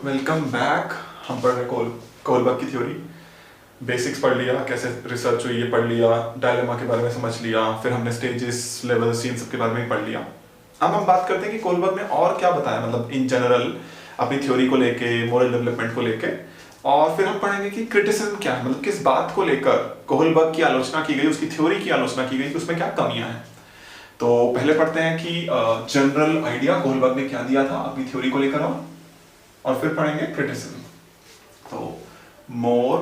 Welcome back. हम पढ़ रहे कोलबर्ग की थ्योरी। बेसिक्स पढ़ लिया, कैसे रिसर्च हुई ये पढ़ लिया, डायलेमा के बारे में समझ लिया, फिर हमने स्टेजेस, लेवल्स, इन सब के बारे में पढ़ लिया। अब हम बात करते हैं कि कोलबर्ग ने और क्या बताया, मतलब इन जनरल अपनी थ्योरी को लेके, मोरल डेवलपमेंट को लेके। और फिर हम पढ़ेंगे कि क्रिटिसिज्म क्या है, मतलब किस बात को लेकर कोलबर्ग की आलोचना की गई, उसकी थ्योरी की आलोचना की गई कि उसमें क्या कमियां हैं। तो पहले पढ़ते हैं कि जनरल आइडिया कोलबर्ग ने क्या दिया था अपनी थ्योरी को लेकर, और फिर पढ़ेंगे क्रिटिसिज्म। तो मोर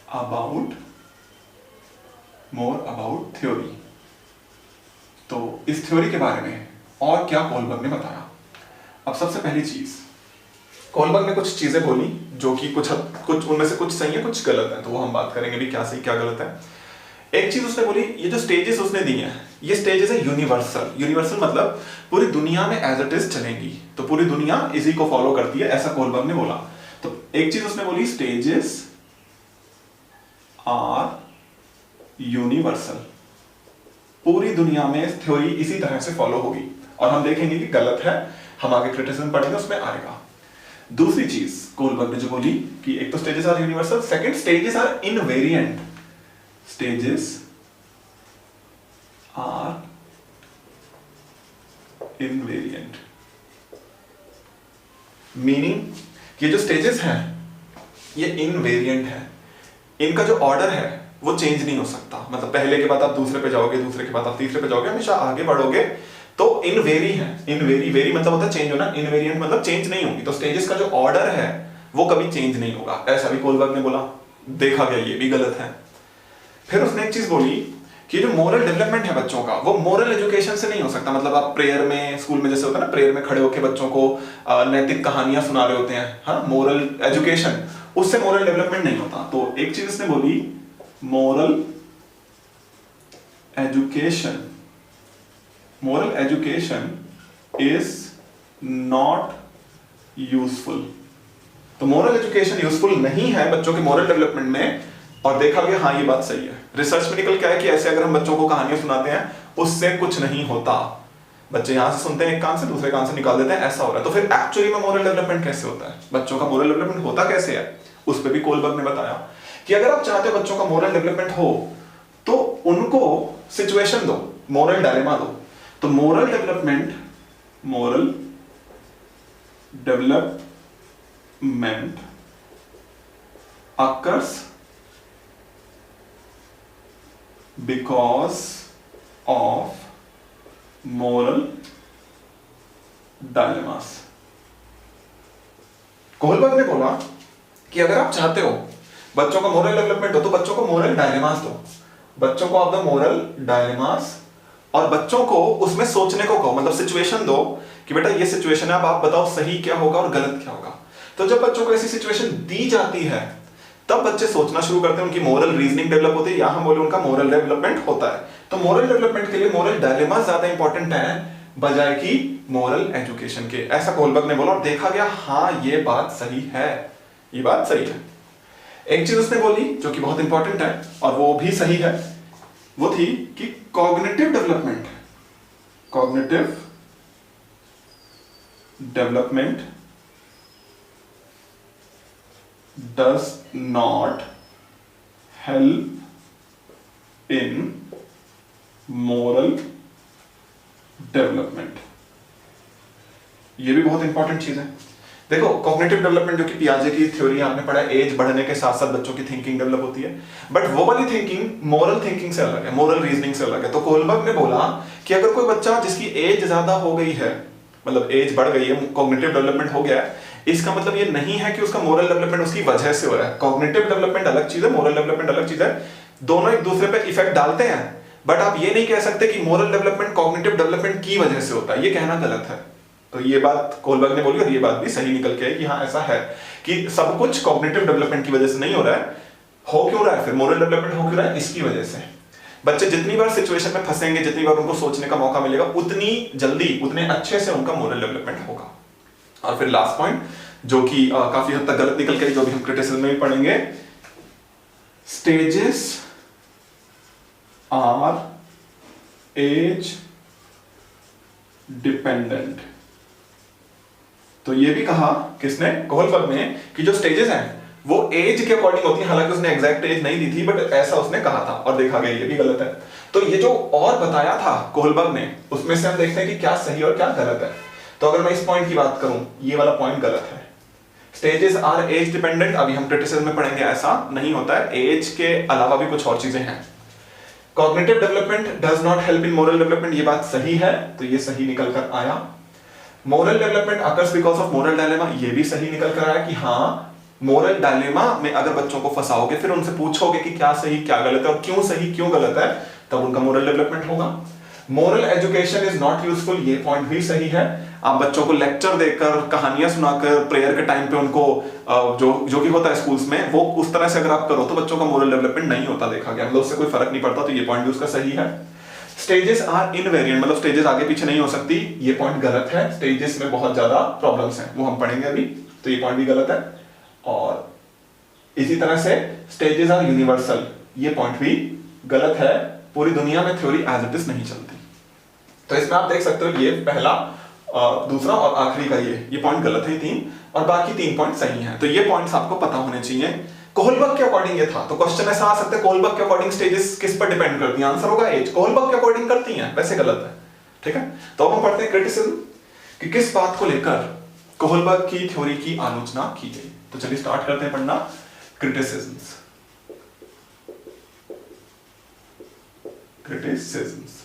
अबाउट थ्योरी। तो इस थ्योरी के बारे में और क्या कोलबर्ग ने बताया। अब सबसे पहली चीज, कोलबर्ग ने कुछ चीजें बोली जो कि कुछ उनमें से कुछ सही है, कुछ गलत है। तो वो हम बात करेंगे भी क्या सही क्या गलत है। एक चीज उसने बोली, ये जो स्टेजेस उसने दी हैं, ये स्टेजेस है यूनिवर्सल मतलब पूरी दुनिया में एज इट इज चलेंगी, तो पूरी दुनिया इसी को फॉलो करती है, ऐसा कोलबर्ग ने बोला। तो एक चीज उसने बोली, स्टेजेस आर यूनिवर्सल, पूरी दुनिया में थ्योरी इसी तरह से फॉलो होगी। और हम देखेंगे कि गलत है, हम आगे क्रिटिसिज्म पढ़ेंगे उसमें आएगा। दूसरी चीज कोलबर्ग ने जो बोली कि एक तो stages are universal, second stages are invariant. Stages are invariant, meaning ये जो स्टेजेस हैं ये इनवेरिएंट है, इनका जो ऑर्डर है वो चेंज नहीं हो सकता। मतलब पहले के बाद आप दूसरे पे जाओगे, दूसरे के बाद आप तीसरे पे जाओगे, हमेशा आगे बढ़ोगे। तो इनवेरी है, वेरी मतलब होता है चेंज होना, इनवेरिएंट मतलब चेंज नहीं होगी। तो स्टेजेस का जो ऑर्डर है वो कभी चेंज नहीं होगा, ऐसा भी कोलबर्ग ने बोला। देखा गया ये भी गलत है। फिर उसने एक चीज बोली कि जो मोरल डेवलपमेंट है बच्चों का, वो मोरल एजुकेशन से नहीं हो सकता। मतलब आप प्रेयर में, स्कूल में जैसे होता है ना, प्रेयर में खड़े होकर बच्चों को नैतिक कहानियां सुना रहे होते हैं, हाँ, मोरल एजुकेशन, उससे मोरल डेवलपमेंट नहीं होता। तो एक चीज उसने बोली, moral education is not useful. तो मोरल एजुकेशन यूजफुल नहीं है बच्चों के मोरल डेवलपमेंट में। और देखा गया हाँ ये बात सही है। रिसर्च में निकल क्या है कि ऐसे अगर हम बच्चों को कहानियां सुनाते हैं उससे कुछ नहीं होता। बच्चे यहां से सुनते हैं एक कान से, दूसरे कान से निकाल देते हैं, ऐसा हो रहा है। तो फिर एक्चुअली में मोरल डेवलपमेंट कैसे होता है, बच्चों का मोरल डेवलपमेंट होता कैसे है, उस पर भी कोलबर्ग ने बताया कि अगर आप चाहते हो बच्चों का मोरल डेवलपमेंट हो तो उनको सिचुएशन दो, मोरल डायलेमा दो। तो moral development occurs because of moral dilemmas। Kohlberg ने बोला कि अगर आप चाहते हो बच्चों का मोरल डेवलपमेंट हो तो बच्चों को मोरल डायलेमास दो, बच्चों को आप दो मोरल डायलेमास, और बच्चों को उसमें सोचने को कहो, मतलब सिचुएशन दो कि बेटा ये सिचुएशन है, अब आप बताओ सही क्या होगा और गलत क्या होगा। तो जब बच्चों को ऐसी सिचुएशन दी जाती है तब बच्चे सोचना शुरू करते हैं, उनकी मोरल रीजनिंग डेवलप होती है, या हम बोले उनका मोरल डेवलपमेंट होता है। तो मोरल डेवलपमेंट के लिए मोरल डायलेमा ज्यादा इंपॉर्टेंट है बजाय कि मोरल एजुकेशन के, ऐसा कोलबर्ग ने बोला। और देखा गया हाँ ये बात सही है, ये बात सही है। एक चीज उसने बोली जो कि बहुत इंपॉर्टेंट है और वो भी सही है, वो थी कि cognitive development does not help in moral development। ये भी बहुत इंपॉर्टेंट चीज है। देखो कॉग्निटिव डेवलपमेंट जो कि पियाजे की थ्योरी आपने पढ़ा, एज बढ़ने के साथ साथ बच्चों की थिंकिंग डेवलप होती है, बट वो वाली थिंकिंग मोरल थिंकिंग से अलग है, मोरल रीजनिंग से अलग है। तो कोलबर्ग ने बोला कि अगर कोई बच्चा जिसकी एज ज्यादा हो गई है, मतलब एज बढ़ गई है, कॉग्निटिव डेवलपमेंट हो गया है, इसका मतलब ये नहीं है कि उसका मोरल डेवलपमेंट उसकी वजह से हो रहा है। कॉग्निटिव डेवलपमेंट अलग चीज है, मोरल डेवलपमेंट अलग चीज है, दोनों एक दूसरे पे इफेक्ट डालते हैं। बट आप ये नहीं कह सकते कि मोरल डेवलपमेंट कॉग्निटिव डेवलपमेंट की वजह से होता है, ये कहना गलत है। तो ये बात कोलबर्ग ने बोली और ये बात भी सही निकल के आई कि हाँ ऐसा है कि सब कुछ कॉग्निटिव डेवलपमेंट की वजह से नहीं हो रहा है। हो क्यों रहा है फिर, मोरल डेवलपमेंट हो क्यों रहा है, इसकी वजह से। बच्चे जितनी बार सिचुएशन में फंसेंगे, जितनी बार उनको सोचने का मौका मिलेगा, उतनी जल्दी, उतने अच्छे से उनका मोरल डेवलपमेंट होगा। और फिर लास्ट पॉइंट जो कि काफी हद तक गलत निकल के, जो भी हम क्रिटिसिज्म में भी पढ़ेंगे, स्टेजेस आर एज डिपेंडेंट। तो ये भी कहा किसने, कोहलबर्ग ने, कि जो स्टेजेस हैं वो एज के अकॉर्डिंग होती है। हालांकि उसने एग्जैक्ट एज नहीं दी थी, बट ऐसा उसने कहा था और देखा गया ये भी गलत है। तो ये जो और बताया था कोहलबर्ग ने, उसमें से हम देखते हैं कि क्या सही और क्या गलत है। तो अगर मैं इस पॉइंट की बात करूं, ये वाला पॉइंट गलत है। स्टेजेस आर एज डिपेंडेंट, अभी हम क्रिटिसिज्म में पढ़ेंगे, ऐसा नहीं होता है। एज के अलावा भी कुछ और चीजें हैं। Cognitive development does not help in moral development, ये बात सही है, तो ये सही निकल कर आया। Moral development occurs because of moral dilemma, ये भी सही निकल कर आया कि हाँ, मोरल डायलेमा में अगर बच्चों को फंसाओगे, फिर उनसे पूछोगे कि क्या सही क्या गलत है और क्यों सही क्यों गलत है, तब उनका मोरल डेवलपमेंट होगा। Moral education is not useful, ये पॉइंट भी सही है। आप बच्चों को लेक्चर देकर, कहानियां सुनाकर, प्रेयर के टाइम पे उनको जो कि होता है स्कूल्स में, वो उस तरह से अगर आप करो तो बच्चों का मोरल डेवलपमेंट नहीं होता, देखा गया, मतलब उससे कोई फर्क नहीं पड़ता। तो ये पॉइंट भी उसका सही है। स्टेजेस आर इनवेरिएंट, मतलब स्टेजेस आगे पीछे नहीं हो सकती, ये पॉइंट गलत है। स्टेजेस में बहुत ज्यादा प्रॉब्लम्स हैं, वो हम पढ़ेंगे अभी, तो ये पॉइंट भी गलत है। और इसी तरह से स्टेजेस आर यूनिवर्सल, ये पॉइंट भी गलत है। पूरी दुनिया में थ्योरी एज इट इज नहीं चलती। तो इसमें आप देख सकते हो, ये पहला, दूसरा और आखिरी का ये पॉइंट गलत है, 3, और बाकी 3 पॉइंट सही हैं। तो ये पॉइंट्स आपको पता होने चाहिए। कोहलबर्ग के अकॉर्डिंग ये था, तो क्वेश्चन ऐसा आ सकता है, कोहलबर्ग के अकॉर्डिंग स्टेजेस किस पर डिपेंड करती हैं? आंसर होगा एज। कोहलबर्ग के अकॉर्डिंग करती हैं, वैसे गलत है, ठीक है। तो अब हम पढ़ते हैं क्रिटिसिज्म, कि किस बात को लेकर कोहलबर्ग की थ्योरी की आलोचना की गई। तो चलिए स्टार्ट करते हैं पढ़ना क्रिटिसिज्म्स। क्रिटिसिज्म्स,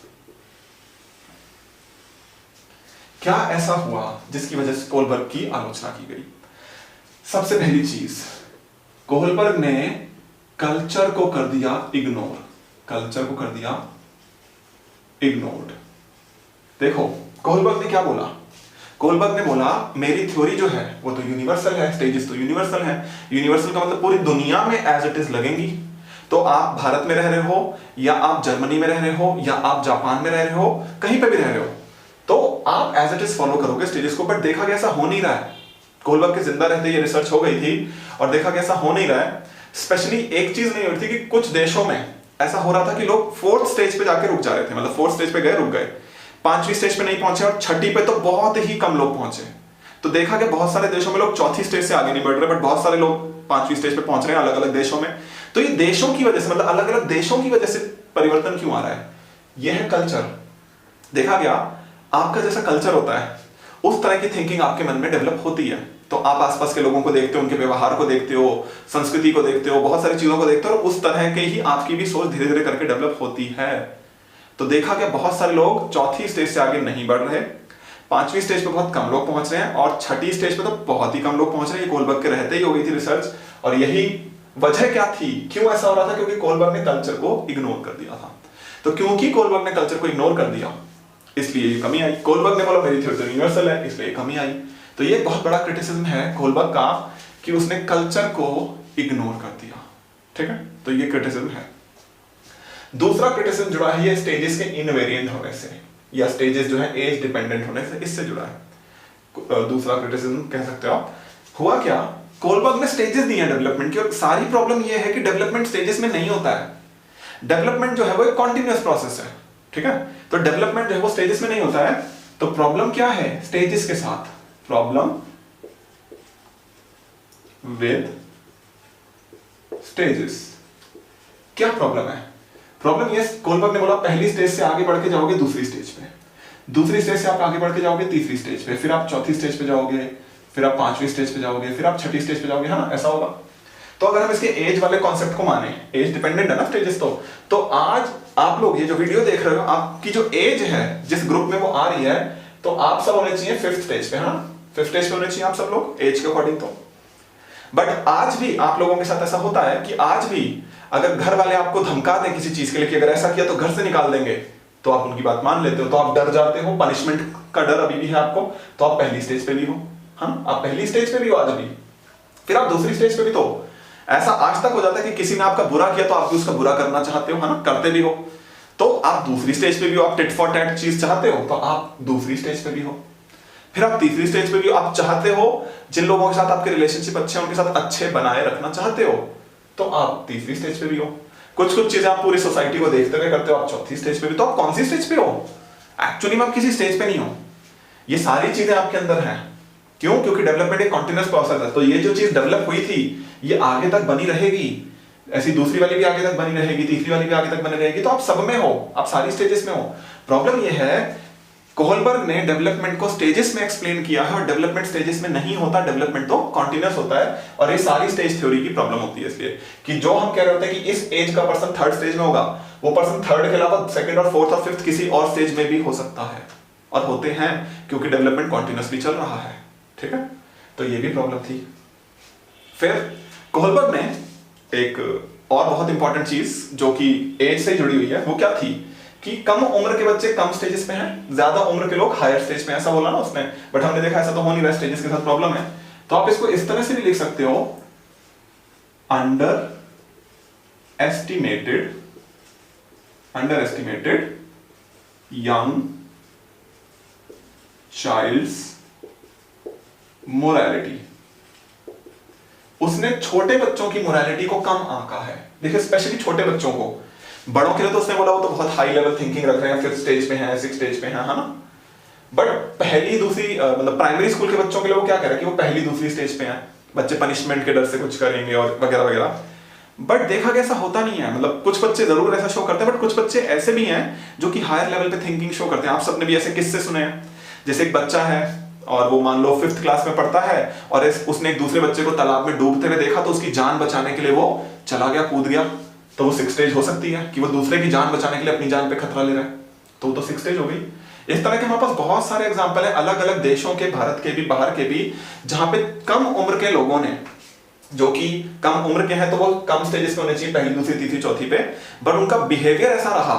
क्या ऐसा हुआ जिसकी वजह से कोहलबर्ग की आलोचना की गई? सबसे पहली चीज, कोहलबर्ग ने कल्चर को कर दिया इग्नोर। कल्चर को कर दिया इग्नोर्ड। देखो कोहलबर्ग ने क्या बोला, कोहलबर्ग ने बोला मेरी थ्योरी जो है वो तो यूनिवर्सल है, स्टेजेस तो यूनिवर्सल है। यूनिवर्सल का मतलब पूरी दुनिया में एज इट इज लगेंगी। तो आप भारत में रह रहे हो, या आप जर्मनी में रह रहे हो, या आप जापान में रह रहे हो, कहीं पे भी रह रहे हो, तो आप एज इट इज फॉलो करोगे स्टेजेस को। बट देखा गया ऐसा हो नहीं रहा है। कोहलबर्ग के जिंदा रहते ये रिसर्च हो गई थी और देखा गया ऐसा हो नहीं रहा है। स्पेशली एक चीज नहीं हो रही थी कि कुछ देशों में ऐसा हो रहा था कि लोग 4th स्टेज पे जाके रुक जा रहे थे, मतलब 4th स्टेज पे गए, रुक गए, 5वीं स्टेज पे नहीं पहुंचे, और 6ठी पे तो बहुत ही कम लोग पहुंचे। तो देखा गया बहुत सारे देशों में लोग 4थी स्टेज से आगे नहीं बढ़ रहे, बट बहुत सारे लोग 5वीं स्टेज पे पहुंच रहे हैं अलग अलग देशों में। तो ये देशों की वजह से, मतलब अलग अलग देशों की वजह से परिवर्तन क्यों आ रहा है? यह है कल्चर। देखा गया आपका जैसा कल्चर होता है उस तरह की थिंकिंग आपके मन में डेवलप होती है। तो आप आसपास के लोगों को देखते हो, उनके व्यवहार को देखते हो, संस्कृति को देखते हो, बहुत सारी चीजों को देखते हो, और उस तरह के ही आपकी भी सोच धीरे धीरे करके डेवलप होती है। तो देखा गया बहुत सारे लोग 4थी स्टेज से आगे नहीं बढ़ रहे, 5वीं स्टेज पे बहुत कम लोग पहुंच रहे हैं, और 6ठी स्टेज पे तो बहुत ही कम लोग पहुंच रहे हैं। ये कोहलबर्ग के रहते ही हो गई थी रिसर्च। और यही वजह क्या थी, क्यों ऐसा हो रहा था? क्योंकि कोहलबर्ग ने कल्चर को इग्नोर कर दिया था। तो क्योंकि कोहलबर्ग ने कल्चर को इग्नोर कर दिया, इसलिए ये कमी आई। कोहलबर्ग ने बोला मेरी थ्योरी यूनिवर्सल है, इसलिए कमी आई। तो ये बहुत बड़ा क्रिटिसिज्म है कोहलबर्ग का कि उसने कल्चर को इग्नोर कर दिया, ठीक है। तो ये क्रिटिसिज्म है। दूसरा क्रिटिसिज्म जुड़ा है ये स्टेजेस के इनवेरिएंट होने से, या स्टेजेस जो है एज डिपेंडेंट होने से, इससे जुड़ा है। दूसरा क्रिटिसिज्म कह सकते हो आप। हुआ क्या, कोहलबर्ग ने स्टेजेस दिए हैं डेवलपमेंट की, और सारी प्रॉब्लम ये है कि डेवलपमेंट स्टेजेस में नहीं होता है। डेवलपमेंट जो है वो एक कॉन्टिन्यूअस प्रोसेस है, ठीक है। तो डेवलपमेंट जो है वो स्टेजेस में नहीं होता है। तो प्रॉब्लम क्या है स्टेजेस के साथ? प्रॉब्लम विद स्टेजेस, क्या प्रॉब्लम है? प्रॉब्लम ये, कोहलबर्ग ने बोला पहली स्टेज से आगे बढ़ के जाओगे दूसरी स्टेज पे, दूसरी स्टेज से आप आगे बढ़ के जाओगे तीसरी स्टेज पे, फिर आप 4थी स्टेज पे जाओगे, फिर आप 5वीं स्टेज पे जाओगे, फिर आप 6ठी स्टेज पे जाओगे, है ना, ऐसा होगा। तो अगर हम इसके एज वाले कॉन्सेप्ट को माने, एज डिपेंडेंट है ना स्टेजेस, तो आज आप लोग ये जो वीडियो देख रहे हो, आपकी जो एज है जिस ग्रुप में वो आ रही है, तो आप सब होने चाहिए 5th स्टेज पे, है ना, 5th स्टेज पे होने चाहिए आप सब लोग एज के अकॉर्डिंग। तो बट आज भी आप लोगों के साथ ऐसा होता है कि आज भी अगर घर वाले आपको धमका दें किसी चीज के लिए कि अगर ऐसा किया तो घर से निकाल देंगे, तो आप उनकी बात मान लेते हो, तो आप डर जाते हो, पनिशमेंट का डर अभी भी है आपको। तो आप पहली स्टेज पे भी हो, हाँ, आप पहली स्टेज पे भी हो आज भी, फिर आप दूसरी स्टेज पे भी। तो ऐसा आज तक हो जाता है कि किसी ने आपका बुरा किया तो आप भी उसका बुरा करना चाहते हो, है ना, करते भी हो। तो आप दूसरी स्टेज पे भी हो, आप टिट फॉर टैट चीज चाहते हो, तो आप दूसरी स्टेज पे भी हो। फिर आप तीसरी स्टेज पे भी हो, आप चाहते हो जिन लोगों के साथ आपके रिलेशनशिप अच्छे हैं उनके साथ अच्छे बनाए रखना चाहते हो, तो आप तीसरी स्टेज पे भी हो। कुछ कुछ चीजें आप पूरी सोसाइटी को देखते हुए करते हो, आप 4थी स्टेज पे भी। तो आप कौन सी स्टेज पे हो? एक्चुअली में आप किसी स्टेज पे नहीं हो। ये सारी चीजें आपके अंदर हैं क्यों? क्योंकि डेवलपमेंट एक कॉन्टिन्यूअस प्रोसेस है, तो ये जो चीज डेवलप हुई थी ये आगे तक बनी रहेगी, ऐसी दूसरी वाली भी आगे तक बनी रहेगी, तीसरी वाली भी आगे तक बनी रहेगी, तो आप सब में हो, आप सारी स्टेजेस में हो। प्रॉब्लम ये है कोहलबर्ग ने डेवलपमेंट को स्टेजेस में एक्सप्लेन किया है और डेवलपमेंट स्टेजेस में नहीं होता, डेवलपमेंट तो कॉन्टिन्यूअस होता है, और ये सारी स्टेज थ्योरी की प्रॉब्लम होती है। इसलिए कि जो हम कह रहे होते हैं कि इस एज का पर्सन थर्ड स्टेज में होगा, वो पर्सन थर्ड के अलावा सेकंड और फोर्थ और फिफ्थ किसी और स्टेज में भी हो सकता है, और होते हैं, क्योंकि डेवलपमेंट कॉन्टिन्यूअसली चल रहा है। ठीक है, तो ये भी प्रॉब्लम थी। फिर कोहलबर्ग ने एक और बहुत इंपॉर्टेंट चीज जो कि एज से जुड़ी हुई है, वो क्या थी कि कम उम्र के बच्चे कम स्टेजेस में हैं, ज्यादा उम्र के लोग हायर स्टेज में, ऐसा बोला ना उसने, बट हमने देखा ऐसा तो हो नहीं रहा, स्टेजेस के साथ प्रॉब्लम है। तो आप इसको इस तरह से भी लिख सकते हो, underestimated young child's morality. उसने छोटे बच्चों की मोरालिटी को कम आंका है। देखिए स्पेशली छोटे बच्चों को, बड़ों के लिए तो उसने बोला वो तो बहुत हाई लेवल थिंकिंग रख रहे हैं, फिफ्थ स्टेज पे हैं, सिक्स स्टेज पे हैं, है ना। बट पहली दूसरी मतलब प्राइमरी स्कूल के बच्चों के लिए वो क्या कह रहा है कि वो पहली दूसरी स्टेज पे हैं, बच्चे पनिशमेंट के डर से कुछ करेंगे और वगैरह वगैरह। बट देखा गया ऐसा होता नहीं है, मतलब कुछ बच्चे जरूर ऐसा शो करते हैं, बट कुछ बच्चे ऐसे भी हैं जो कि हायर लेवल पे थिंकिंग शो करते हैं। आप सबने भी ऐसे किस्से सुने हैं, जैसे एक बच्चा है और वो मान लो फिफ्थ क्लास में पढ़ता है और उसने एक दूसरे बच्चे को तालाब में डूबते हुए देखा, तो उसकी जान बचाने के लिए वो चला गया, कूद गया, तो वो सिक्स स्टेज हो सकती है कि वो दूसरे की जान बचाने के लिए अपनी जान पे खतरा ले रहा है, तो वो तो सिक्स स्टेज हो गई। इस तरह के हमारे पास बहुत सारे एग्जाम्पल है अलग अलग देशों के, भारत के भी, बाहर के भी, जहां पे कम उम्र के लोगों ने, जो कि कम उम्र के हैं तो वो कम स्टेजेस में होने चाहिए, पहली दूसरी तीसरी चौथी पे, बट उनका बिहेवियर ऐसा रहा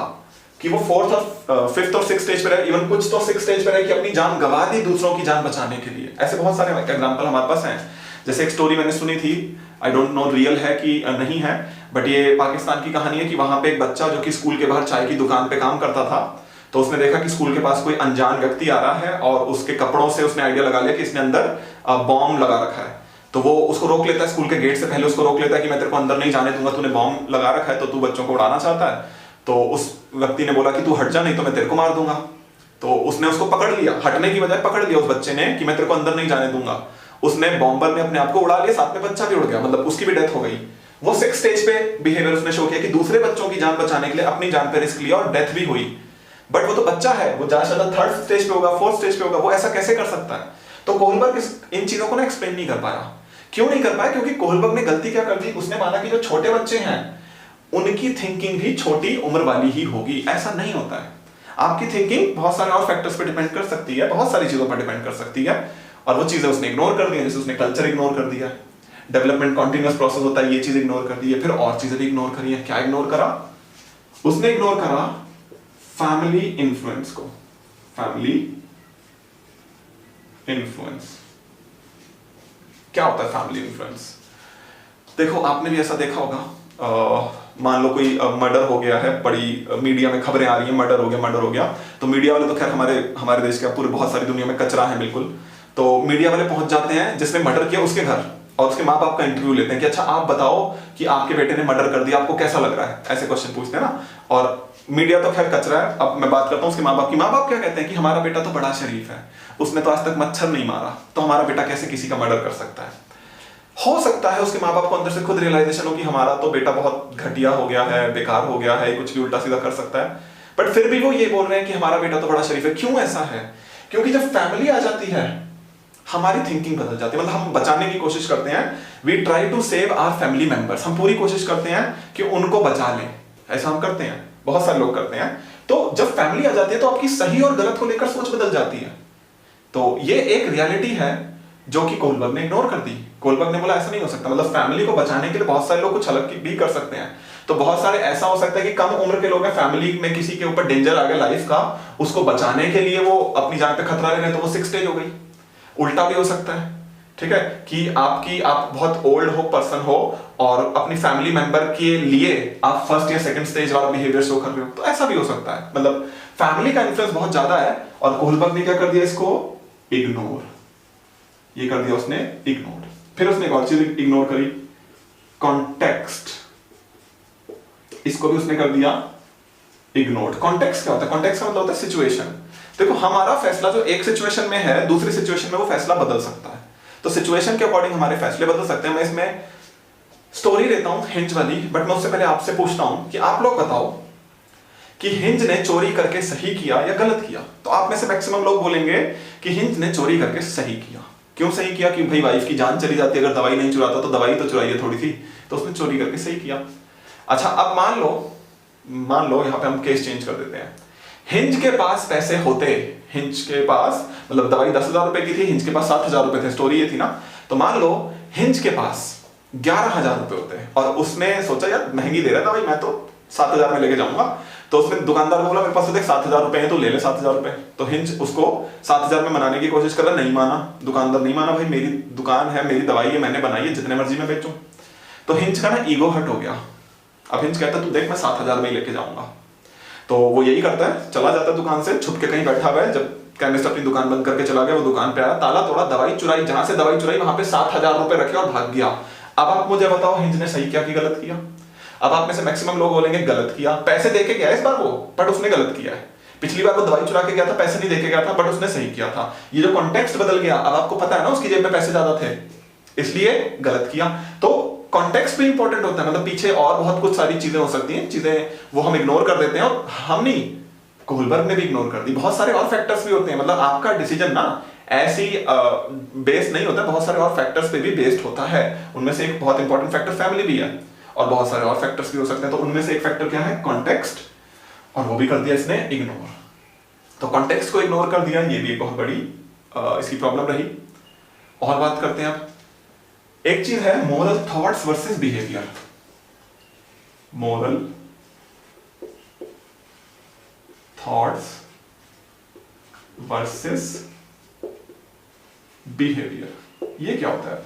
कि वो फोर्थ और फिफ्थ और सिक्स स्टेज पे रहे, इवन कुछ तो सिक्स स्टेज पे रहे कि अपनी जान गवा दी दूसरों की जान बचाने के लिए। ऐसे बहुत सारे एग्जांपल हमारे पास हैं। जैसे एक स्टोरी मैंने सुनी थी, आई डोंट नो रियल है कि नहीं है, बट ये पाकिस्तान की कहानी है कि वहां पे एक बच्चा जो कि स्कूल के बाहर चाय की दुकान पे काम करता था, तो उसने देखा कि स्कूल के पास कोई अनजान व्यक्ति आ रहा है और उसके कपड़ों से उसने आइडिया लगा लिया कि इसने अंदर बॉम्ब लगा रखा है। तो वो उसको रोक लेता है, स्कूल के गेट से पहले उसको रोक लेता है कि मैं तेरे को अंदर नहीं जाने दूंगा, तूने बॉम्ब लगा रखा है तो तू बच्चों को उड़ाना चाहता है। तो उस व्यक्ति ने बोला कि तू हट जा, नहीं तो मैं तेरे को मार दूंगा। तो उसने उसको पकड़ लिया, हटने की बजाय पकड़ लिया उस बच्चे ने कि मैं तेरे को अंदर नहीं जाने दूंगा। उसने बॉम्बर ने अपने आप को उड़ा लिया, साथ में बच्चा भी उड़ गया, मतलब उसकी भी डेथ हो गई। वो सिक्स स्टेज पे बिहेवियर उसने शो किया कि दूसरे बच्चों की जान बचाने के लिए अपनी जान पे रिस्क लिया और डेथ भी हुई। बट वो तो बच्चा है, वो ज्यादा थर्ड स्टेज पे होगा, फोर्थ स्टेज पे होगा, वो ऐसा कैसे कर सकता है? तो कोहलबर्ग इन चीजों को ना एक्सप्लेन नहीं कर पाया। क्यों नहीं कर पाया? क्योंकि कोहलबर्ग ने गलती क्या कर दी, उसने माना कि जो छोटे बच्चे हैं उनकी थिंकिंग भी छोटी उम्र वाली ही होगी। ऐसा नहीं होता है। आपकी थिंकिंग बहुत सारे और फैक्टर्स पे डिपेंड कर सकती है, बहुत सारी चीजों पर डिपेंड कर सकती है, और वो चीजें उसने इग्नोर कर दी, जैसे उसने कल्चर इग्नोर कर दिया, डेवलपमेंट कॉन्टिन्यूअस प्रोसेस होता है, ये चीज इग्नोर कर दी है, फिर और चीजें भी इग्नोर करी है। क्या इग्नोर करा? उसने इग्नोर करा फैमिली इन्फ्लुएंस को। फैमिली इन्फ्लुएंस क्या होता है? फैमिली इन्फ्लुएंस, देखो आपने भी ऐसा देखा होगा, मान लो कोई मर्डर हो गया है, बड़ी मीडिया में खबरें आ रही हैं, मर्डर हो गया, तो मीडिया वाले तो खैर हमारे देश के, पूरे बहुत सारी दुनिया में कचरा है बिल्कुल, तो मीडिया वाले पहुंच जाते हैं जिसने मर्डर किया उसके घर और उसके माँ बाप का इंटरव्यू लेते हैं कि अच्छा आप बताओ कि आपके बेटे ने मर्डर कर दिया, आपको कैसा लग रहा है, ऐसे क्वेश्चन पूछते हैं ना। और मीडिया तो खैर कचरा है। अब मैं बात करता हूँ उसके माँ बाप की। माँ बाप क्या कहते हैं कि हमारा बेटा तो बड़ा शरीफ है, उसने तो आज तक मच्छर नहीं मारा, तो हमारा बेटा कैसे किसी का मर्डर कर सकता है? हो सकता है उसके माँ बाप को अंदर से खुद रियलाइजेशन हो कि हमारा तो बेटा बहुत घटिया हो गया है, बेकार हो गया है, कुछ भी उल्टा सीधा कर सकता है, बट फिर भी वो ये बोल रहे हैं कि हमारा बेटा तो बड़ा शरीफ है। क्यों ऐसा है? क्योंकि जब फैमिली आ जाती है हमारी थिंकिंग बदल जाती है, मतलब हम बचाने की कोशिश करते हैं, we try to save our family members, हम पूरी कोशिश करते हैं कि उनको बचा लें, ऐसा हम करते हैं, बहुत सारे लोग करते हैं। तो जब फैमिली आ जाती है तो आपकी सही और गलत को लेकर सोच बदल जाती है। तो ये एक रियलिटी है जो कि कोहलबर्ग ने इग्नोर कर दी। कोहलबर्ग ने बोला ऐसा नहीं हो सकता, मतलब फैमिली को बचाने के लिए बहुत सारे लोग कुछ अलग भी कर सकते हैं। तो बहुत सारे ऐसा हो सकता है कि कम उम्र के लोग हैं, फैमिली में किसी के ऊपर डेंजर आ गया लाइफ का, उसको बचाने के लिए वो अपनी जान पे खतरा ले रहे हैं, तो वो सिक्स स्टेज हो गई। उल्टा भी हो सकता है, ठीक है, कि आप बहुत ओल्ड हो, पर्सन हो, और अपनी फैमिली मेंबर के लिए आप फर्स्ट या सेकंड स्टेज वाला बिहेवियर शो कर रहे हो, तो ऐसा भी हो सकता है। मतलब फैमिली का इन्फ्लुएंस बहुत ज्यादा है, और कोहलबर्ग ने क्या कर दिया, इसको इग्नोर, ये कर दिया उसने इग्नोर। फिर उसने एक और चीज इग्नोर करी, कॉन्टेक्स्ट, इसको भी उसने कर दिया इग्नोर। कॉन्टेक्स्ट क्या होता है? कॉन्टेक्स्ट का मतलब होता है सिचुएशन। देखो हमारा फैसला जो एक सिचुएशन में है दूसरी सिचुएशन में वो फैसला बदल सकता है, तो सिचुएशन के अकॉर्डिंग हमारे फैसले बदल सकते हैं। मैं इसमें स्टोरी लेता हूं हिंज वाली, बट मैं उससे पहले आपसे पूछता हूं कि आप लोग बताओ कि हिंज ने चोरी करके सही किया या गलत किया। तो आप में से मैक्सिमम लोग बोलेंगे कि हिंज ने चोरी करके सही किया। क्यों सही किया? कि भाई वाइफ की जान चली जाती, अगर दवाई नहीं चुराता तो दवाई तो चुराई है थोड़ी सी, तो उसने चोरी करके सही किया। अच्छा अब मान लो यहां पे हम केस चेंज कर देते हैं। हिंज के पास पैसे होते, हिंज के पास मतलब दवाई 10,000 रुपए की थी, हिंज के पास 7,000 रुपए थे, स्टोरी ये थी ना। तो मान लो हिंज के पास 11,000 रुपए होते हैं और उसने सोचा यार महंगी दे रहा है दवाई, मैं तो 7,000 में लेके जाऊंगा। तो उसने दुकानदार को बोला मेरे पास तो देख 7,000 रुपए हैं, तो ले ले 7,000 रुपए। तो हिंज उसको 7,000 में मनाने की कोशिश कर रहा, नहीं माना, दुकानदार नहीं माना, भाई मेरी दुकान है, मेरी दवाई है, मैंने बनाई है, जितने मर्जी में बेचूं। तो हिंज का ना ईगो हर्ट हो गया। अब हिंज कहता तू देख मैं 7,000 में ही लेके जाऊंगा। तो वो यही करता है, चला जाता है दुकान से, छुप के कहीं बैठा हुआ है। जब केमिस्ट अपनी दुकान बंद करके चला गया, वो दुकान पे आया, ताला तोड़ा, दवाई चुराई, जहां से दवाई चुराई वहां पे 7,000 रुपए रखे और भाग गया। अब आप मुझे बताओ हिंज ने सही किया कि गलत किया? अब आप में से मैक्सिमम लोग बोलेंगे गलत किया। पैसे देके गया इस बार वो, बट उसने गलत किया है। पिछली बार वो दवाई चुरा के गया था, पैसे नहीं देके गया था, बट उसने सही किया था। ये जो कॉन्टेक्स्ट बदल गया, अब आपको पता है ना उसकी जेब में पैसे ज्यादा थे, इसलिए गलत किया। तो कॉन्टेक्स्ट भी इंपॉर्टेंट होता है, मतलब पीछे और बहुत कुछ सारी चीजें हो सकती हैं, चीजें वो हम इग्नोर कर देते हैं, और हम नहीं, कोहलबर्ग ने भी इग्नोर कर दी। बहुत सारे और फैक्टर्स भी होते हैं, मतलब आपका डिसीजन ना ऐसी बेस्ड नहीं होता, बहुत सारे और फैक्टर्स पे भी बेस्ड होता है। उनमें से एक बहुत इंपॉर्टेंट फैक्टर फैमिली भी है, और बहुत सारे और फैक्टर्स भी हो सकते हैं। तो उनमें से एक फैक्टर क्या है? कॉन्टेक्स्ट, और वो भी कर दिया इसने इग्नोर। तो कॉन्टेक्स्ट को इग्नोर कर दिया, ये भी एक बहुत बड़ी इसकी प्रॉब्लम रही। और बात करते हैं अब, एक चीज है moral thoughts versus behaviour. Moral thoughts versus behaviour, ये क्या होता है?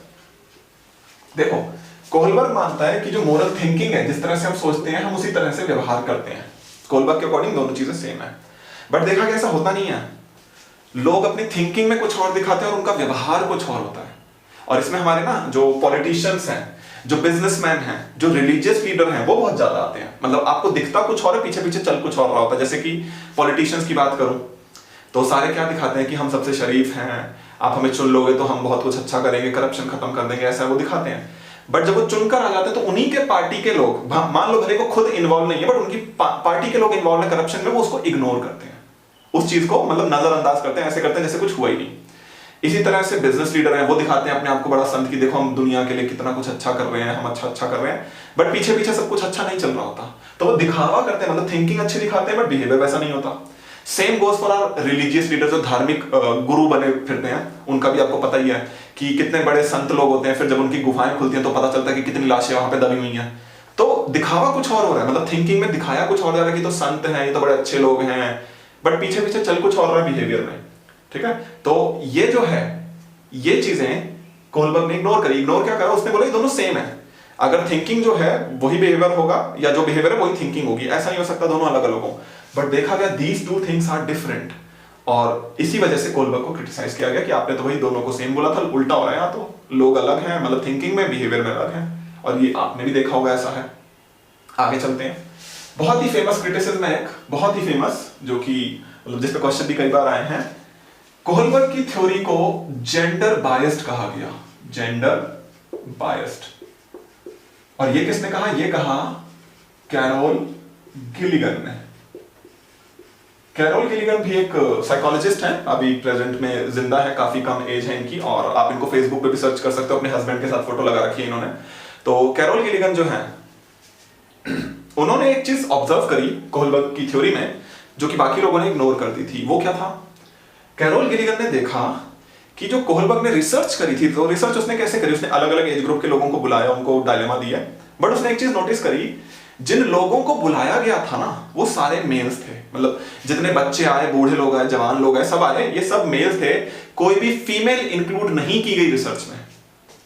देखो कोहलबर्ग मानता है कि जो मोरल थिंकिंग है, जिस तरह से हम सोचते हैं हम उसी तरह से व्यवहार करते हैं। कोहलबर्ग के अकॉर्डिंग दोनों चीजें सेम है, बट देखा गया ऐसा होता नहीं है। लोग अपनी थिंकिंग में कुछ और दिखाते हैं और उनका व्यवहार कुछ और होता है। और इसमें हमारे ना जो पॉलिटिशियंस हैं, जो बिजनेसमैन हैं, जो रिलीजियस लीडर हैं, वो बहुत ज्यादा आते हैं। मतलब आपको दिखता कुछ और है, पीछे पीछे चल कुछ और रहा होता है। जैसे कि पॉलिटिशियंस की बात करूं तो सारे क्या दिखाते हैं कि हम सबसे शरीफ हैं, आप हमें चुन लोगे तो हम बहुत कुछ अच्छा करेंगे, करप्शन खत्म कर देंगे, ऐसा वो दिखाते हैं। बट जब वो चुनकर आ जाते हैं तो उन्हीं के पार्टी के लोग, मान लो भले को खुद इन्वॉल्व नहीं है, बट उनकी पार्टी के लोग इन्वॉल्व है करप्शन में, वो उसको इग्नोर करते हैं, उस चीज को मतलब नजरअंदाज करते हैं, ऐसे करते हैं जैसे कुछ हुआ ही नहीं। इसी तरह से बिजनेस लीडर हैं, वो दिखाते हैं अपने आप को बड़ा संत, की देखो हम दुनिया के लिए कितना कुछ अच्छा कर रहे हैं, हम अच्छा कर रहे हैं, बट पीछे पीछे सब कुछ अच्छा नहीं चल रहा होता। तो वो दिखावा करते हैं, मतलब थिंकिंग अच्छी दिखाते हैं, बट बिहेवियर वैसा नहीं होता। Same goes for our religious leader, जो धार्मिक गुरु बने फिरते हैं, उनका भी आपको पता ही है कि कितने बड़े संत लोग होते हैं, फिर जब उनकी गुफाएं खुलती हैं तो पता चलता है कि कितनी लाशें वहां पे दबी हुई हैं। तो दिखावा कुछ और हो रहा है, मतलब थिंकिंग में दिखाया कुछ और जा रहा है कि तो संत हैं, ये तो बड़े अच्छे लोग हैं, बट पीछे पीछे चल कुछ और रहा है बिहेवियर में। ठीक है, तो ये जो है, ये चीजें कोहलबर्ग ने इग्नोर करी। इग्नोर क्या करा उसने? बोला ये दोनों सेम है। अगर थिंकिंग जो है वही बिहेवियर होगा, या जो बिहेवियर है वही थिंकिंग होगी, ऐसा नहीं हो सकता दोनों अलग अलग हो। बट देखा गया these two things are different, और इसी वजह से कोहलबर्ग को क्रिटिसाइज किया गया कि आपने तो वही दोनों को सेम बोला था, उल्टा हो रहा है। यहाँ तो लोग अलग हैं, मतलब थिंकिंग में, बिहेवियर में अलग हैं, और ये आपने भी देखा होगा ऐसा है। आगे चलते हैं। बहुत ही फेमस क्रिटिसिज्म है एक, बहुत ही फेमस, जो कि मतलब जिस पे क्वेश्चन भी कई बार आए हैं। कोहलबर्ग की थ्योरी को जेंडर बायस्ड कहा गया, जेंडर बायस्ड। और ये किसने कहा? ये कहा कैरोल गिलिगन ने। कैरोल गिलिगन भी एक साइकोलॉजिस्ट हैं, अभी प्रेजेंट में जिंदा है, काफी कम एज है इनकी, और आप इनको फेसबुक पे भी सर्च कर सकते हो, अपने हस्बैंड के साथ फोटो लगा रखी है इन्होंने। तो कैरोल गिलिगन जो है, उन्होंने एक चीज ऑब्जर्व करी कोहलबर्ग की थ्योरी में, जो कि बाकी लोगों ने इग्नोर कर दी थी। वो क्या था? कैरोल गिलिगन ने देखा कि जो कोहलबर्ग ने रिसर्च करी थी, तो रिसर्च उसने कैसे करी? उसने अलग अलग एज ग्रुप के लोगों को बुलाया, उनको डायलेमा दिया, बट उसने एक चीज नोटिस करी, जिन लोगों को बुलाया गया था ना, वो सारे मेल्स थे। मतलब जितने बच्चे आए, बूढ़े लोग आए, जवान लोग आए, सब आए, ये सब मेल्स थे, कोई भी फीमेल इंक्लूड नहीं की गई रिसर्च में।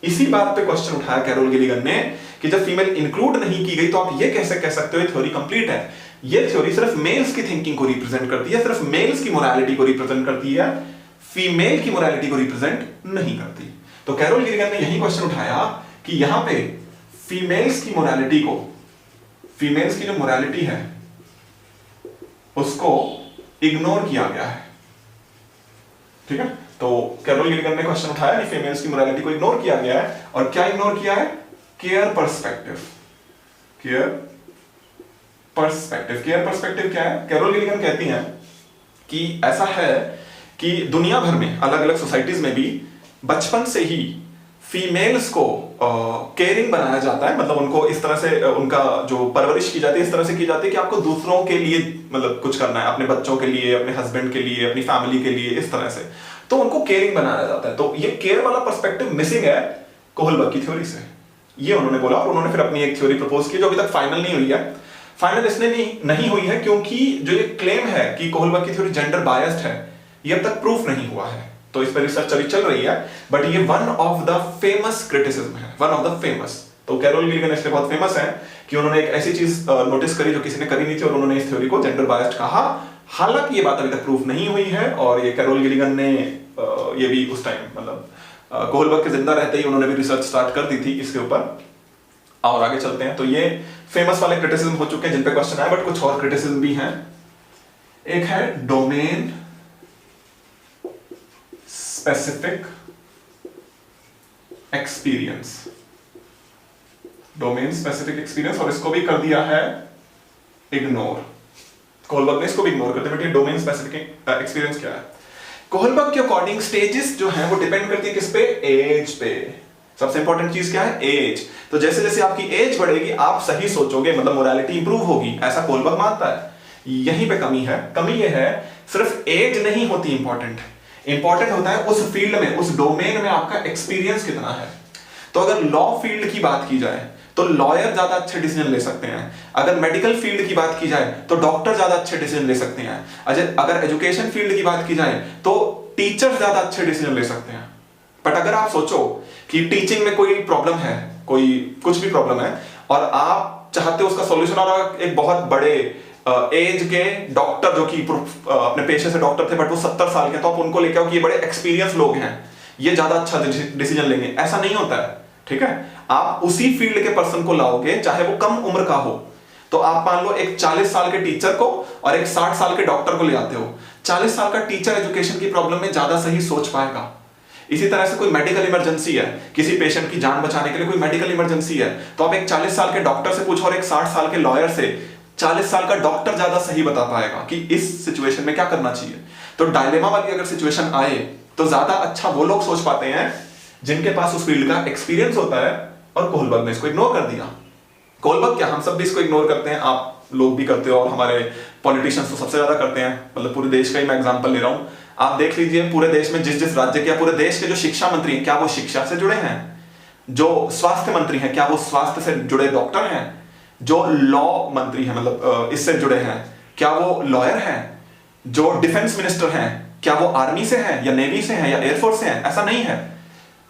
इसी बात पे क्वेश्चन उठाया कैरोल गिलिगन ने कि जब फीमेल इंक्लूड नहीं की गई तो आप ये कैसे कह सकते हो ये थ्योरी कंप्लीट है? ये थ्योरी सिर्फ मेल्स की थिंकिंग को रिप्रेजेंट करती है, सिर्फ मेल्स की मोरालिटी को रिप्रेजेंट करती है, फीमेल की मोरालिटी को रिप्रेजेंट नहीं करती। तो कैरोल गिलिगन ने यही क्वेश्चन उठाया कि यहां पे फीमेल्स की मोरालिटी को, फीमेल्स की जो मोरालिटी है उसको इग्नोर किया गया है। ठीक है, तो कैरोल गिलिगन ने क्वेश्चन उठाया कि फीमेल्स की मोरालिटी को इग्नोर किया गया है, और क्या इग्नोर किया है? Care perspective. Care perspective, care perspective क्या है? कैरोल गिलिगन कहती हैं कि ऐसा है कि दुनिया भर में अलग अलग सोसाइटीज में भी बचपन से ही फीमेल्स को केयरिंग बनाया जाता है, मतलब उनको इस तरह से उनका जो परवरिश की जाती है इस तरह से की जाती है कि आपको दूसरों के लिए मतलब कुछ करना है, अपने बच्चों के लिए, अपने हस्बैंड के लिए, अपनी फैमिली के लिए, इस तरह से तो उनको केयरिंग बनाया जाता है। तो ये केयर वाला पर्सपेक्टिव मिसिंग है कोहलबर्ग की थ्योरी से, ये उन्होंने बोला, और उन्होंने फिर अपनी एक थ्योरी प्रपोज की जो अभी तक फाइनल नहीं हुई है। फाइनल इसलिए नहीं हुई है क्योंकि जो ये क्लेम है कि कोहलबर्ग की थ्योरी जेंडर बायस्ड है, ये अब तक प्रूफ नहीं हुआ है, तो इस पर रिसर्च चल रही है, बट ये one of the famous criticism है, वन ऑफ द फेमस। तो कैरोल गिलिगन इसलिए बहुत फेमस है कि उन्होंने एक ऐसी चीज नोटिस करी जो किसी ने करी नहीं थी, और उन्होंने इस थ्योरी को जेंडर बायस्ड कहा। हालांकि ये बात अभी तक प्रूफ नहीं हुई है, और ये कैरोल गिलिगन ने ये भी उस टाइम मतलब कोहलबर्ग के जिंदा रहते ही उन्होंने भी रिसर्च स्टार्ट कर दी थी इसके ऊपर। और आगे चलते हैं, तो ये फेमस वाले क्रिटिसिज्म हो चुके हैं जिन पे क्वेश्चन आए, बट कुछ और क्रिटिसिज्म भी हैं। एक है domain specific experience, domain specific experience, और इसको भी कर दिया है इग्नोर। कोहलबर्ग ने इसको भी इग्नोर कर दिया। बट ये डोमेन स्पेसिफिक एक्सपीरियंस क्या है? कोहलबर्ग के अकॉर्डिंग स्टेजेस जो हैं वो डिपेंड करती है किस पे? एज पे। सबसे इंपॉर्टेंट चीज क्या है? एज। तो जैसे जैसे आपकी एज बढ़ेगी आप सही सोचोगे, मतलब मोरालिटी इंप्रूव होगी, ऐसा कोहलबर्ग मानता है। यहीं पे कमी है। कमी ये है सिर्फ एज नहीं होती इंपॉर्टेंट, इंपॉर्टेंट होता है उस फील्ड में, उस डोमेन में आपका एक्सपीरियंस कितना है। तो अगर लॉ फील्ड की बात की जाए तो लॉयर ज्यादा अच्छे डिसीजन ले सकते हैं। अगर मेडिकल फील्ड की बात की जाए तो डॉक्टर ज्यादा अच्छे डिसीजन ले सकते हैं। अगर एजुकेशन फील्ड की बात की जाए तो टीचर ज्यादा अच्छे डिसीजन ले सकते हैं। बट अगर आप सोचो कि टीचिंग में कोई प्रॉब्लम है, कोई कुछ भी प्रॉब्लम है, और आप चाहते हो उसका सॉल्यूशन, और एक बहुत बड़े एज के डॉक्टर जो कि अपने पेशे से डॉक्टर थे बट वो 70 साल के, तो आप उनको लेके आओ कि ये बड़े एक्सपीरियंस लोग हैं, ये ज्यादा अच्छा डिसीजन लेंगे। ऐसा नहीं होता है, ठीक है। आप उसी फील्ड के पर्सन को लाओगे चाहे वो कम उम्र का हो। तो आप मान लो एक 40 साल के टीचर को और एक 60 साल के डॉक्टर को ले आते हो। 40 साल का टीचर एजुकेशन की प्रॉब्लम में ज्यादा सही सोच पाएगा। इसी तरह से कोई मेडिकल इमरजेंसी है, किसी पेशेंट की जान बचाने के लिए कोई मेडिकल इमरजेंसी है, तो आप एक 40 साल के डॉक्टर से पूछो और एक 60 साल के लॉयर से, 40 साल का डॉक्टर ज्यादा सही बता पाएगा कि इस सिचुएशन में क्या करना चाहिए। तो डायलेमा वाली अगर सिचुएशन आए तो ज्यादा अच्छा वो लोग सोच पाते हैं जिनके पास उस फील्ड का एक्सपीरियंस होता है, और कोहलबर्ग ने इसको इग्नोर कर दिया। कोहलबर्ग क्या, हम सब भी इसको इग्नोर करते हैं, आप लोग भी करते हो, और हमारे पॉलिटिशियंस तो सबसे ज्यादा करते हैं। मतलब पूरे देश का ही मैं एग्जांपल ले रहा हूं। आप देख लीजिए पूरे देश में जिस जिस राज्य के या पूरे देश के जो शिक्षा मंत्री हैं, क्या वो शिक्षा से जुड़े हैं? जो स्वास्थ्य मंत्री हैं, क्या वो स्वास्थ्य से जुड़े डॉक्टर हैं? जो लॉ मंत्री हैं, मतलब इससे जुड़े हैं, क्या वो लॉयर हैं? जो डिफेंस मिनिस्टर हैं, क्या वो आर्मी से हैं या नेवी से हैं या एयरफोर्स से हैं? ऐसा नहीं है।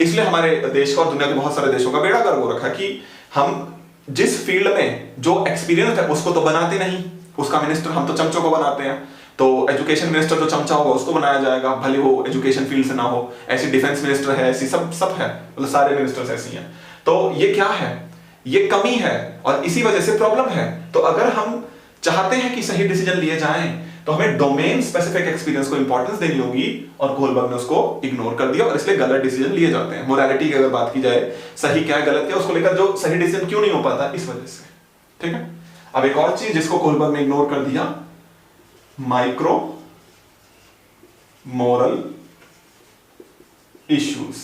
इसलिए हमारे देश का और दुनिया के बहुत सारे देशों का बेड़ा गर्क हो रखा है कि हम जिस फील्ड में जो एक्सपीरियंस है उसको तो बनाते नहीं, उसका मिनिस्टर हम तो चमचों को बनाते हैं। तो एजुकेशन मिनिस्टर जो चमचा होगा उसको बनाया जाएगा, भले वो एजुकेशन फील्ड से ना हो। ऐसी डिफेंस मिनिस्टर है, ऐसी सब है, मतलब सारे मिनिस्टर्स ऐसी हैं। तो ये क्या है? ये कमी है, और इसी वजह से प्रॉब्लम है। तो अगर हम चाहते हैं कि सही डिसीजन लिए जाएं तो हमें डोमेन स्पेसिफिक एक्सपीरियंस को इंपॉर्टेंस देनी होगी, और कोहलबर्ग ने उसको इग्नोर कर दिया, और इसलिए गलत डिसीजन लिए जाते हैं। मोरालिटी की अगर बात की जाए, सही क्या है गलत क्या, उसको लेकर जो सही डिसीजन क्यों नहीं हो पाता, इस वजह से, ठीक है। अब एक और चीज जिसको कोहलबर्ग ने इग्नोर कर दिया, micro moral issues.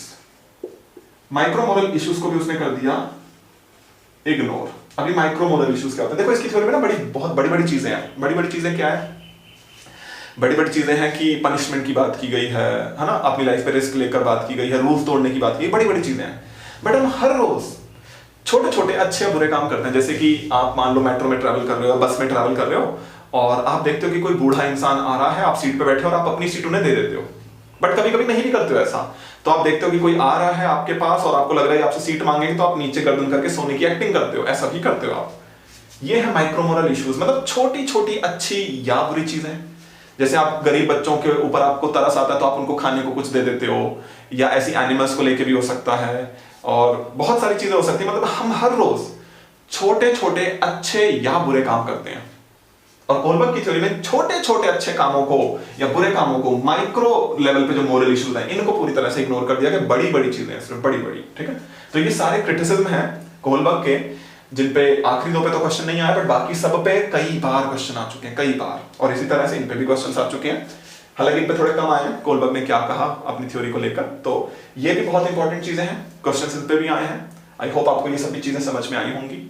Micro moral issues को भी उसने कर दिया इग्नोर। अभी माइक्रो मोरल इश्यूज क्या होते हैं? देखो इसकी थ्योरी में ना बहुत बड़ी बड़ी चीजें हैं। बड़ी बड़ी चीजें क्या है? बड़ी बड़ी चीजें हैं कि पनिशमेंट की बात की गई है ना, अपनी लाइफ पे रिस्क लेकर बात की गई है, रूल्स तोड़ने की बात की गई, बड़ी बड़ी चीजें हैं। बट हम हर रोज छोटे छोटे अच्छे बुरे काम करते हैं। जैसे कि आप मान लो मेट्रो में ट्रैवल कर रहे हो, बस में ट्रैवल कर रहे हो, और आप देखते हो कि कोई बूढ़ा इंसान आ रहा है, आप सीट पे बैठे हो और आप अपनी सीट उन्हें दे देते हो। बट कभी कभी नहीं भी करते हो ऐसा। तो आप देखते हो कि कोई आ रहा है आपके पास और आपको लग रहा है आपसे सीट मांगेंगे, तो आप नीचे गर्दन करके सोने की एक्टिंग करते हो। ऐसा भी करते हो आप। ये है माइक्रो मोरल इश्यूज, मतलब छोटी छोटी अच्छी या बुरी चीजें। जैसे आप गरीब बच्चों के ऊपर आपको तरस आता है तो आप उनको खाने को कुछ दे देते हो, या ऐसी एनिमल्स को लेके भी हो सकता है, और बहुत सारी चीजें हो सकती है। मतलब हम हर रोज छोटे छोटे अच्छे या बुरे काम करते हैं, और कोलबर्ग की थ्योरी में छोटे छोटे अच्छे कामों को या बुरे कामों को, माइक्रो लेवल पे जो मोरल इश्यूज हैं, इनको पूरी तरह से इग्नोर कर दिया कि बड़ी बड़ी चीजें हैं, सिर्फ बड़ी बड़ी, ठीक है। तो ये सारे क्रिटिसिज्म हैं कोलबर्ग के, जिन पे आखिरी दो पे तो क्वेश्चन नहीं आया, बट बाकी सब पे कई बार क्वेश्चन आ चुके हैं, कई बार, और इसी तरह से इन पे भी क्वेश्चन आ चुके हैं। हालांकि इन पे थोड़े कम आए हैं, कोलबर्ग ने क्या कहा अपनी थ्योरी को लेकर। तो ये भी बहुत इंपॉर्टेंट चीजें हैं, क्वेश्चन इन पे भी आए हैं। आई होप आपको ये सभी चीजें समझ में आई होंगी।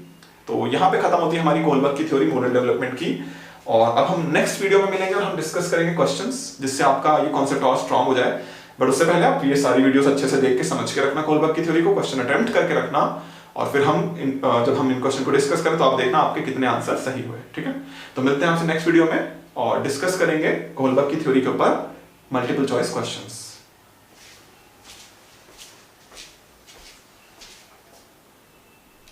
तो यहाँ पे खत्म होती है हमारी कोलबर्ग की थ्योरी मोरल डेवलपमेंट की, और अब हम नेक्स्ट वीडियो में मिलेंगे और हम डिस्कस करेंगे क्वेश्चंस, जिससे आपका ये कॉन्सेप्ट और स्ट्रांग हो जाए। बट उससे पहले आप ये सारी वीडियोस अच्छे से देख के समझ के रखना कोलबर्ग की थ्योरी को, क्वेश्चन अटेम्प्ट करके रखना, और फिर हम जब हम इन क्वेश्चन को डिस्कस करें तो आप देखना आपके कितने आंसर सही हुए, ठीक है। तो मिलते हैं आपसे नेक्स्ट वीडियो में और डिस्कस करेंगे कोलबर्ग की थ्योरी के ऊपर मल्टीपल चॉइस क्वेश्चंस।